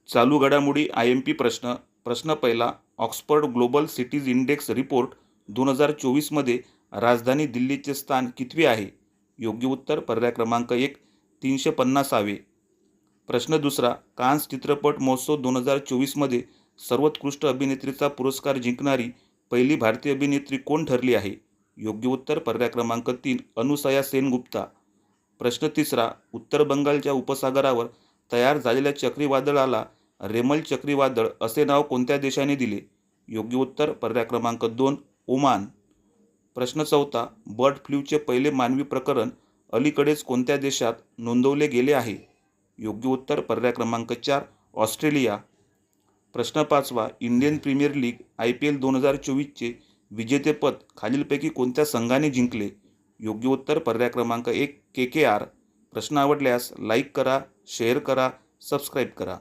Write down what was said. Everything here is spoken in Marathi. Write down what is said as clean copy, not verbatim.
चालू घडामोडी IMP प्रश्न. प्रश्न पहिला. Oxford global cities index report 2024 मध्ये राजधानी दिल्लीचे स्थान कितवे आहे? योग्य उत्तर पर्याय क्रमांक 1, 350वे. प्रश्न दुसरा. कान्स चित्रपट महोत्सव 2024मध्ये सर्वोत्कृष्ट अभिनेत्रीचा पुरस्कार जिंकणारी पहिली भारतीय अभिनेत्री कोण ठरली आहे? योग्य उत्तर पर्याय क्रमांक 3, अनुसया सेनगुप्ता. प्रश्न तिसरा. उत्तर बंगालच्या उपसागरावर तयार झालेल्या चक्रीवादळाला रेमल चक्रीवादळ असे नाव कोणत्या देशाने दिले? योग्य उत्तर पर्याय क्रमांक 2, ओमान. प्रश्न चौथा. बर्ड फ्लूचे पहिले मानवी प्रकरण अलीकडेच कोणत्या देशात नोंदवले गेले आहे? योग्य उत्तर पर्याय क्रमांक 4, ऑस्ट्रेलिया. प्रश्न पाचवा. इंडियन प्रीमियर लीग IPL 2024चे विजेतेपद खालीलपैकी कोणत्या संघाने जिंकले? योग्य उत्तर पर्याय क्रमांक 1, KKR. प्रश्न आवडल्यास लाईक करा, शेअर करा, सबस्क्राईब करा.